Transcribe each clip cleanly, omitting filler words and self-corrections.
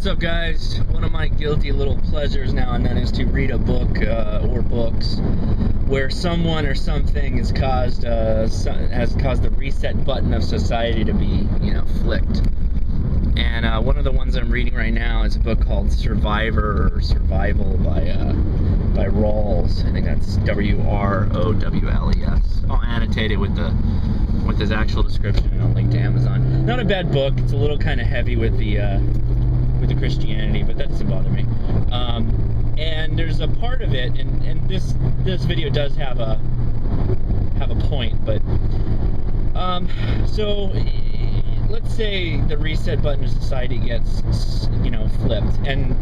What's up, guys? One of my guilty little pleasures now and then is to read a book or books where someone or something has caused the reset button of society to be, flicked. And one of the ones I'm reading right now is a book called Survivor or Survival by Rawles. I think that's W-R-O-W-L-E-S. I'll annotate it with his actual description, and I'll link to Amazon. Not a bad book. It's a little kind of heavy with the Christianity, but that doesn't bother me. And there's a part of it, and this video does have a point, but so let's say the reset button of society gets flipped, and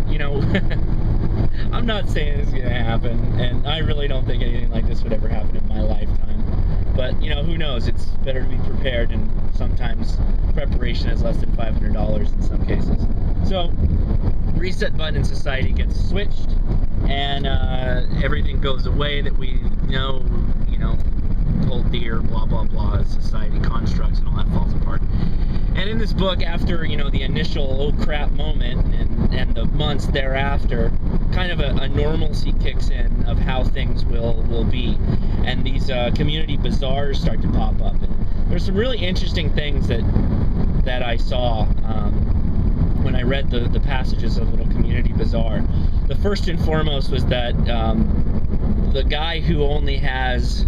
I'm not saying it's gonna happen, and I really don't think anything like this would ever happen in my lifetime, but who knows? It's better to be prepared, and sometimes preparation is less than $500 in some cases. So reset button in society gets switched, and everything goes away that we know, cold deer, blah blah blah, society constructs, and all that falls apart. And in this book, after the initial oh crap moment and the months thereafter, kind of a normalcy kicks in of how things will be, and these community bazaars start to pop up. And there's some really interesting things that I saw when I read the passages of Little Community Bazaar. The first and foremost was that the guy who only has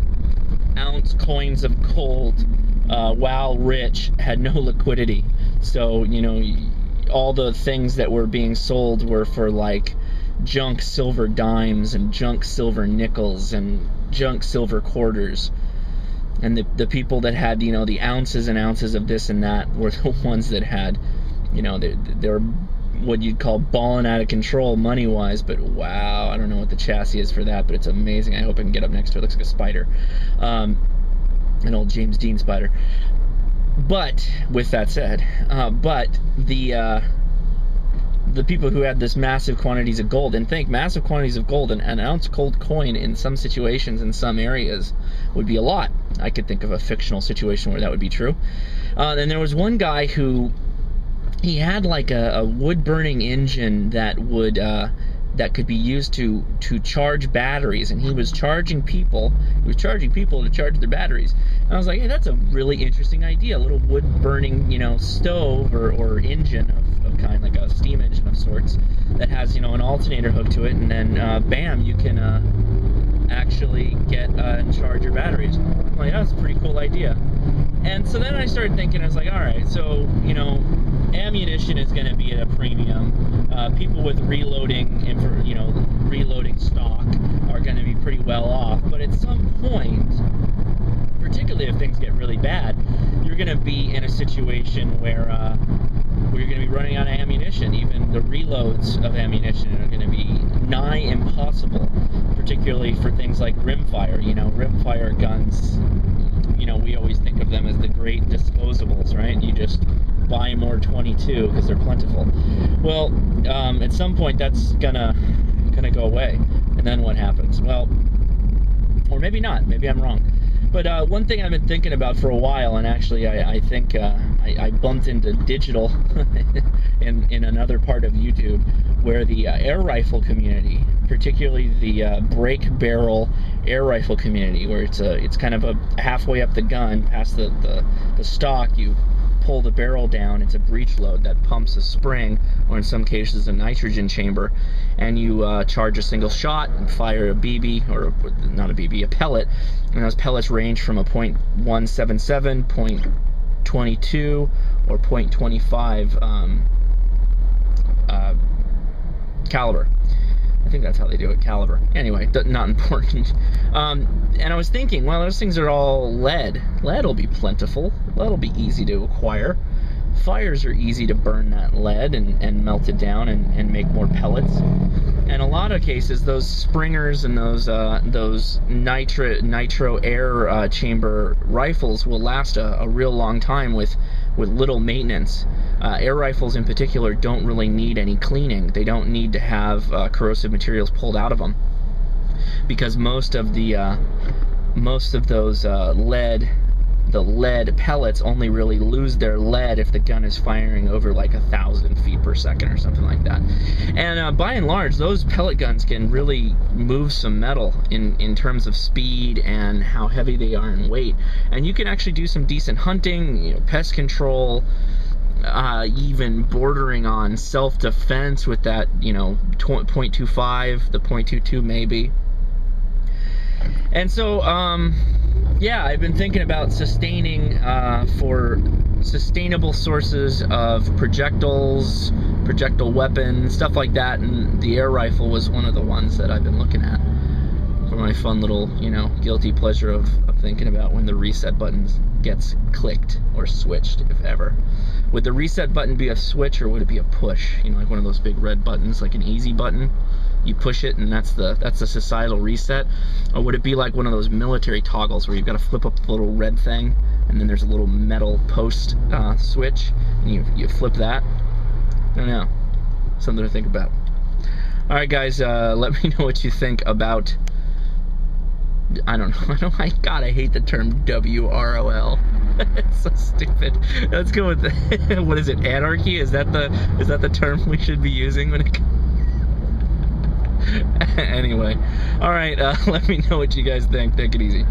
ounce coins of gold, while rich, had no liquidity. So all the things that were being sold were for like junk silver dimes and junk silver nickels and junk silver quarters. And the people that had the ounces and ounces of this and that were the ones that had they're what you'd call balling out of control money-wise. But wow, I don't know what the chassis is for that, but it's amazing. I hope I can get up next to it. It looks like a spider, an old James Dean spider. But with that said, but the people who had this massive quantities of gold, and think massive quantities of gold, and an ounce gold coin in some situations in some areas would be a lot. I could think of a fictional situation where that would be true. And there was one guy who he had like a wood-burning engine that would that could be used to charge batteries, and he was charging people. He was charging people to charge their batteries. And I was like, hey, that's a really interesting idea. A little wood-burning, stove or engine of kind, like a steam engine of sorts, that has an alternator hooked to it, and then bam, you can actually get and charge your batteries. I'm like, that's a pretty cool idea. And so then I started thinking, I was like, all right, so ammunition is going to be at a premium. People with reloading stock are going to be pretty well off. But at some point, particularly if things get really bad, you're going to be in a situation where you're going to be running out of ammunition. Even the reloads of ammunition are going to be nigh impossible, particularly for things like rimfire. Rimfire guns, we always think of them as the great disposables, right? You just buy more 22 because they're plentiful. Well, at some point that's gonna go away, and then what happens? Well, or maybe not. Maybe I'm wrong. But one thing I've been thinking about for a while, and actually I think I bumped into digital in another part of YouTube, where the air rifle community, particularly the break barrel air rifle community, where it's kind of a halfway up the gun past the stock, you pull the barrel down, it's a breech load that pumps a spring, or in some cases a nitrogen chamber, and you charge a single shot and fire a BB, or not a BB, a pellet, and those pellets range from a .177, .22, or .25 caliber. I think that's how they do it, caliber. Anyway, not important. And I was thinking, well, those things are all lead. Lead will be plentiful. Lead will be easy to acquire. Fires are easy to burn that lead and melt it down and make more pellets. And a lot of cases, those springers and those nitro air chamber rifles will last a real long time with little maintenance. Air rifles in particular don't really need any cleaning. They don't need to have corrosive materials pulled out of them, because most of those the lead pellets only really lose their lead if the gun is firing over like 1,000 feet per second or something like that. And by and large, those pellet guns can really move some metal in terms of speed and how heavy they are in weight. And you can actually do some decent hunting, you know, pest control, even bordering on self-defense with that, you know, .25, the .22 maybe. And so, yeah, I've been thinking about sustaining for sustainable sources of projectiles, projectile weapons, stuff like that, and the air rifle was one of the ones that I've been looking at for my fun little, you know, guilty pleasure of thinking about when the reset button gets clicked or switched, if ever. Would the reset button be a switch, or would it be a push? You know, like one of those big red buttons, like an easy button. You push it and that's the societal reset. Or would it be like one of those military toggles where you've got to flip up the little red thing and then there's a little metal post switch and you flip that? I don't know. Something to think about. Alright guys, let me know what you think about, I don't know, God, I hate the term WROL. It's so stupid. Let's go with the, what is it, anarchy? Is that the term we should be using when it comes? Anyway, alright, let me know what you guys think. Take it easy.